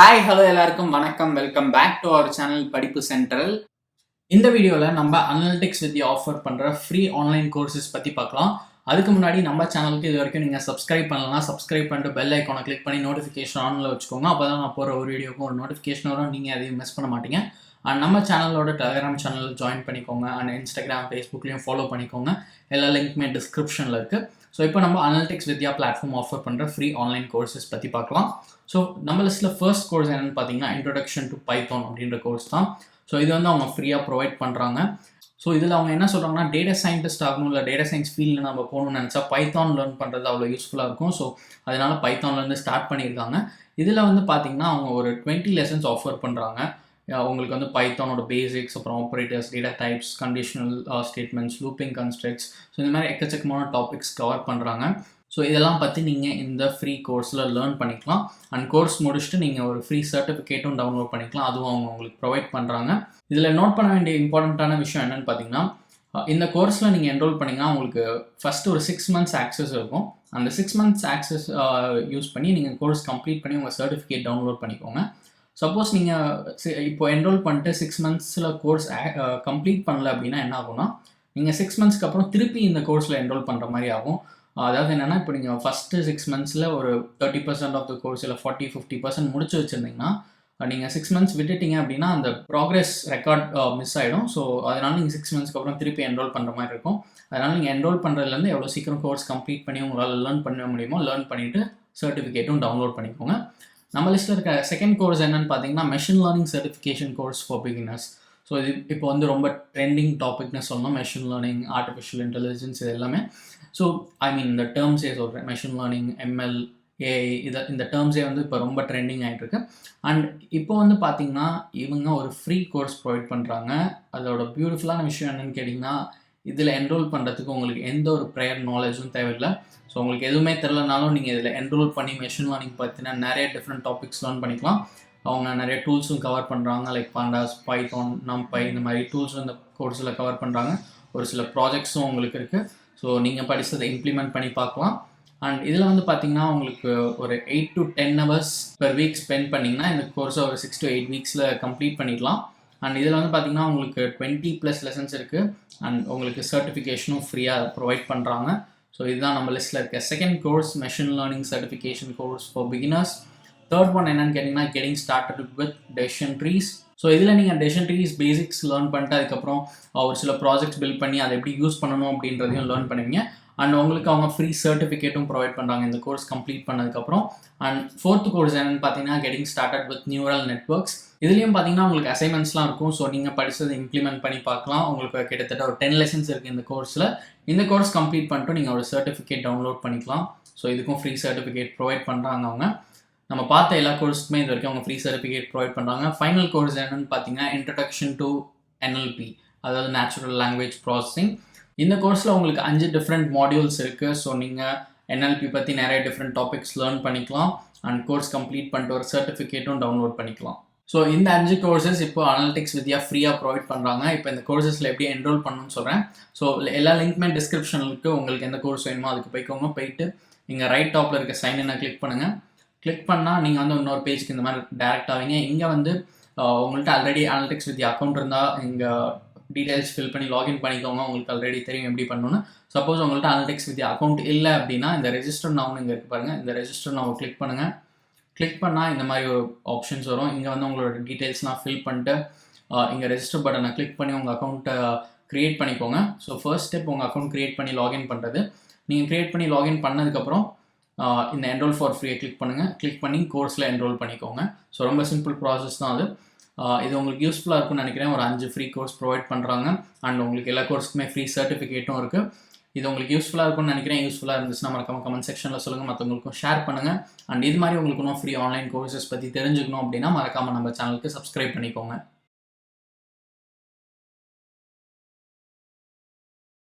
Hi hello எல்லாருக்கும் வணக்கம். Welcome back to our channel Padippu central. இந்த வீடியோவில் நம்ம அனலிட்டிக்ஸ் வித்யா ஆஃபர் பண்ணுற ஃப்ரீ ஆன்லைன் கோர்சஸ் பற்றி பார்க்கலாம். அதுக்கு முன்னாடி நம்ம சேனலுக்கு இது வரைக்கும் நீங்கள் சப்ஸ்கிரைப் பண்ணலாம். சப்ஸ்கிரைப் பண்ணிட்டு பெல் ஐக்கானை கிளிக் பண்ணி நோட்டிஃபிகேஷன் ஆனில் வச்சுக்கோங்க. அப்போ தான் நான் போகிற ஒரு வீடியோக்கும் ஒரு நோட்டிஃபிகேஷன் வரும், நீங்கள் அதையும் மிஸ் பண்ண மாட்டீங்க. அண்ட் நம்ம சேனலோட டெலிகிராம் சேனல் ஜாயின் பண்ணிக்கோங்க. அண்ட் இன்ஸ்டாகிராம், ஃபேஸ்புக்லேயும் ஃபாலோ பண்ணிக்கோங்க. எல்லா லிங்க்குமே டிஸ்கிரிப்ஷனில் இருக்குது. ஸோ இப்போ நம்ம அனலிட்டிக்ஸ் வித்யா பிளாட்ஃபார்ம் ஆஃபர் பண்ணுற ஃப்ரீ ஆன்லைன் கோர்சஸ் பற்றி பார்க்கலாம். ஸோ நம்ம லிஸ்ட்டில் ஃபர்ஸ்ட் கோர்ஸ் என்னென்னு பார்த்தீங்கன்னா இன்ட்ரோடக்ஷன் டு பைத்தான் அப்படின்ற கோர்ஸ் தான். ஸோ இது வந்து அவங்க ஃப்ரீயாக ப்ரொவைட் பண்ணுறாங்க. ஸோ இதில் அவங்க என்ன சொல்கிறாங்கன்னா, டேட்டா சயின்டிஸ்ட் ஆகணும் இல்லை டேட்டா சயின்ஸ் ஃபீல்டில் நம்ம போகணும்னு நினச்சா பைத்தான் லேர்ன் பண்ணுறது அவ்வளோ யூஸ்ஃபுல்லாக இருக்கும். ஸோ அதனால் பைத்தான்லேருந்து ஸ்டார்ட் பண்ணியிருக்காங்க. இதில் வந்து பார்த்திங்கன்னா அவங்க ஒரு 20 லெசன்ஸ் ஆஃபர் பண்ணுறாங்க. உங்களுக்கு வந்து பைத்தானோட பேசிக்ஸ், அப்புறம் operators, data types, conditional statements, looping constructs, so இந்த மாதிரி எக்கச்சக்கமான டாபிக்ஸ் கவர் பண்ணுறாங்க. ஸோ இதெல்லாம் பற்றி நீங்கள் இந்த ஃப்ரீ கோர்ஸில் லேர்ன் பண்ணிக்கலாம். அண்ட் கோர்ஸ் முடிச்சுட்டு நீங்கள் ஒரு ஃப்ரீ சர்டிஃபிகேட்டும் டவுன்லோட் பண்ணிக்கலாம். அதுவும் அவங்க உங்களுக்கு ப்ரொவைட் பண்ணுறாங்க. இதில் நோட் பண்ண வேண்டிய இம்பார்ட்டண்ட்டான விஷயம் என்னென்னு பார்த்தீங்கன்னா, இந்த கோர்ஸில் நீங்கள் என்ரோல் பண்ணிங்கன்னா உங்களுக்கு ஃபஸ்ட்டு ஒரு 6 months ஆக்சஸ் இருக்கும். அந்த 6 months ஆக்சஸ் யூஸ் பண்ணி நீங்கள் கோர்ஸ் கம்ப்ளீட் பண்ணி உங்கள் சர்டிஃபிகேட் டவுன்லோட் பண்ணிக்கோங்க. சப்போஸ் நீங்கள் இப்போ என்ரோல் பண்ணிட்டு 6 monthsல கோர்ஸ் கம்ப்ளீட் பண்ணல அப்படின்னா என்ன ஆகும்னா, நீங்கள் 6 monthsக்கு அப்புறம் திருப்பி இந்த கோர்ஸில் என்ரோல் பண்ணுற மாதிரி ஆகும். அதாவது என்னென்னா, இப்போ நீங்கள் ஃபஸ்ட்டு 6 monthsல ஒரு 30% ஆஃப் த கோர்ஸ் இல்லை 40-50% முடிச்சு வச்சுருந்தீங்கன்னா, நீங்கள் 6 months விட்டுட்டீங்க அப்படின்னா அந்த ப்ராக்ரஸ் ரெக்கார்ட் மிஸ் ஆகிடும். ஸோ அதனால் நீங்கள் 6 monthsக்கு அப்புறம் திருப்பி என்ரோல் பண்ணுற மாதிரி இருக்கும். அதனால் நீங்கள் என்ரோல் பண்ணுறதுலேருந்து எவ்வளோ சீக்கிரம் கோர்ஸ் கம்ப்ளீட் பண்ணி உங்களால் லேர்ன் பண்ண முடியுமோ லேர்ன் பண்ணிவிட்டு சர்டிஃபிகேட்டும் டவுன்லோட் பண்ணிக்கோங்க. நம்ம லிஸ்ட்டில் இருக்க செகண்ட் கோர்ஸ் என்னென்னு பார்த்தீங்கன்னா, machine learning certification course for beginners. So இது இப்போ வந்து ரொம்ப ட்ரெண்டிங் டாபிக்னு சொல்லணும். மெஷின் லேர்னிங், ஆர்டிஃபிஷியல் இன்டெலிஜென்ஸ், இது எல்லாமே. ஸோ இந்த டேர்ம்ஸே சொல்கிறேன், மெஷின் லேர்னிங், எம்எல், ஏஐ, இந்த டேர்ம்ஸே வந்து இப்போ ரொம்ப ட்ரெண்டிங் ஆகிட்டுருக்கு. அண்ட் இப்போ வந்து பார்த்திங்கன்னா இவங்க ஒரு ஃப்ரீ கோர்ஸ் ப்ரொவைட் பண்ணுறாங்க. அதோட பியூட்டிஃபுல்லான விஷயம் என்னென்னு கேட்டிங்கன்னா, இதில் என்ரோல் பண்ணுறதுக்கு உங்களுக்கு எந்த ஒரு ப்ரையர் நாலேஜும் தேவையில்லை. ஸோ உங்களுக்கு எதுவுமே தெரிலனாலும் நீங்கள் இதில் என்ரோல் பண்ணி மெஷின் லேர்னிங் பார்த்தீங்கன்னா நிறைய டிஃப்ரெண்ட் டாபிக்ஸ் லேர்ன் பண்ணிக்கலாம். அவங்க நிறைய டூல்ஸும் கவர் பண்ணுறாங்க. லைக் பாண்டாஸ், பைத்தான், நம்பை, இந்த மாதிரி டூல்ஸும் இந்த கோர்ஸில் கவர் பண்ணுறாங்க. ஒரு சில ப்ராஜெக்ட்ஸும் உங்களுக்கு இருக்குது. ஸோ நீங்கள் படித்ததை இம்ப்ளிமெண்ட் பண்ணி பார்க்கலாம். அண்ட் இதில் வந்து பார்த்திங்கன்னா உங்களுக்கு ஒரு 8 to 10 hours per week spend பண்ணிங்கன்னா இந்த கோர்ஸை ஒரு 6 to 8 weeksல கம்ப்ளீட் பண்ணிடலாம். அண்ட் இதில் வந்து பார்த்திங்கன்னா உங்களுக்கு 20+ லெசன்ஸ் இருக்குது. அண்ட் உங்களுக்கு சர்டிஃபிகேஷனும் ஃப்ரீயாக ப்ரொவைட் பண்ணுறாங்க. ஸோ இதுதான் நம்ம லிஸ்ட்டில் இருக்க second course, machine learning certification course for beginners. Third one என்னன்னு கேட்டிங்கன்னா, getting started with decision trees. So இதில் நீங்கள் டெசிஷன் ட்ரீஸ் பேசிக்ஸ் லேர்ன் பண்ணிட்டு அதுக்கப்புறம் ஒரு சில ப்ராஜெக்ட்ஸ் பில்ட் பண்ணி அதை எப்படி யூஸ் பண்ணணும் அப்படின்றதையும் லேர்ன் பண்ணுவீங்க. அண்ட் உங்களுக்கு அவங்க ஃப்ரீ சர்டிஃபிகேட்டும் ப்ரொவைட் பண்ணுறாங்க இந்த கோர்ஸ் கம்ப்ளீட் பண்ணதுக்கப்புறம். அண்ட் ஃபோர்த் கோர்ஸ் என்னென்னு பார்த்தீங்கன்னா, getting started with neural networks. இதுலேயும் பார்த்தீங்கன்னா உங்களுக்கு அசைன்மெண்ட்ஸ்லாம் இருக்கும். ஸோ நீங்கள் படித்ததை இம்ப்ளிமெண்ட் பண்ணி பார்க்கலாம். உங்களுக்கு கிட்டத்தட்ட ஒரு 10 lessons இருக்குது இந்த கோர்ஸில். இந்த கோர்ஸ் கம்ப்ளீட் பண்ணிட்டு நீங்கள் ஒரு சர்டிஃபிகேட் டவுன்லோட் பண்ணிக்கலாம். ஸோ இதுக்கும் ஃப்ரீ சர்டிஃபிகேட் ப்ரொவைட் பண்ணுறாங்க அவங்க. நம்ம பார்த்த எல்லா கோர்ஸுக்குமே இது வரைக்கும் அவங்க ஃப்ரீ சர்டிஃபிகேட் ப்ரொவைட் பண்ணுறாங்க. ஃபைனல் கோர்ஸ் என்னென்னு பார்த்தீங்கன்னா, இன்ட்ரடக்ஷன் டு NLP, அதாவது நேச்சுரல் லாங்குவேஜ் ப்ராசஸிங். இந்த கோர்ஸில் உங்களுக்கு 5 டிஃப்ரெண்ட் மாடியூல்ஸ் இருக்குது. ஸோ நீங்கள் NLP பற்றி நிறைய டிஃப்ரெண்ட் டாபிக்ஸ் லேர்ன் பண்ணிக்கலாம். அண்ட் கோர்ஸ் கம்ப்ளீட் பண்ணிட்டு ஒரு சர்டிஃபிகேட்டும் டவுன்லோட் பண்ணிக்கலாம். ஸோ இந்த 5 கோர்சஸ் இப்போ அனலிட்டிக்ஸ் வித்யா ஃப்ரீயாக ப்ரொவைட் பண்ணுறாங்க. இப்போ இந்த கோர்சஸில் எப்படி என்ரோல் பண்ணணும்னு சொல்கிறேன். ஸோ எல்லா லிங்க்மே டிஸ்கிரிப்ஷனில் இருக்குது. உங்களுக்கு எந்த கோர்ஸ் வேணுமோ அதுக்கு போய்க்கோங்க. போயிட்டு இங்கே ரைட் டாப்பில் இருக்க சைன் என்ன கிளிக் பண்ணுங்கள். கிளிக் பண்ணால் நீங்கள் வந்து இன்னொரு பேஜ்க்கு இந்த மாதிரி டேரெக்ட் ஆவீங்க. இங்கே வந்து உங்கள்கிட்ட ஆல்ரெடி அனலிட்டிக்ஸ் வித்யா அக்கௌண்ட் இருந்தால் இங்கே டீட்டெயில்ஸ் ஃபில் பண்ணி லாகின் பண்ணிக்கோங்க. உங்களுக்கு ஆல்ரெடி தெரியும் எப்படி பண்ணணும்னு. சப்போஸ் உங்கள்கிட்ட அனலிட்டிக்ஸ் வித்யா அக்கௌண்ட் இல்லை அப்படின்னா இந்த ரெஜிஸ்டர் நவுன்னு இங்கே இருக்குது பாருங்கள். இந்த ரெஜிஸ்டர் நவ் கிளிக் பண்ணுங்கள். கிளிக் பண்ணால் இந்த மாதிரி ஒரு ஆப்ஷன்ஸ் வரும். இங்கே வந்து உங்களோட டீட்டெயில்ஸ்லாம் ஃபில் பண்ணிட்டு இங்கே ரெஜிஸ்டர் பட்டனை கிளிக் பண்ணி உங்கள் அக்கௌண்ட்டை க்ரியேட் பண்ணிக்கோங்க. ஸோ ஃபர்ஸ்ட் ஸ்டெப் உங்கள் அக்கௌண்ட் க்ரியேட் பண்ணி லாகின் பண்ணுறது. நீங்கள் க்ரியேட் பண்ணி லாகின் பண்ணதுக்கப்புறம் இந்த என்ரோல் ஃபார் ஃப்ரீயை கிளிக் பண்ணுங்கள். கிளிக் பண்ணி கோர்ஸில் என்ரோல் பண்ணிக்கோங்க. ஸோ ரொம்ப சிம்பிள் ப்ராசஸ் தான் அது. இது உங்களுக்கு யூஸ்ஃபுல்லாக இருக்கும்னு நினைக்கிறேன். ஒரு 5 ஃப்ரீ கோர்ஸ் ப்ரொவைட் பண்ணுறாங்க. அண்ட் உங்களுக்கு எல்லா கோர்ஸுக்குமே ஃப்ரீ சர்டிஃபிகேட்டும் இருக்குது. இது உங்களுக்கு யூஸ்ஃபுல்லாக இருக்கும்னு நினைக்கிறேன். யூஸ்ஃபுல்லாக இருந்துச்சுன்னா மறக்காம கமெண்ட் செக்ஷனில் சொல்லுங்கள். மற்றவங்களுக்கும் ஷேர் பண்ணுங்கள். அண்ட் இது மாதிரி உங்களுக்கு இன்னும் ஃப்ரீ ஆன்லைன் கோர்சஸ் பற்றி தெரிஞ்சுக்கணும் அப்படின்னா மறக்காமல் நம்ம சேனலுக்கு சப்ஸ்கிரைப் பண்ணிக்கோங்க.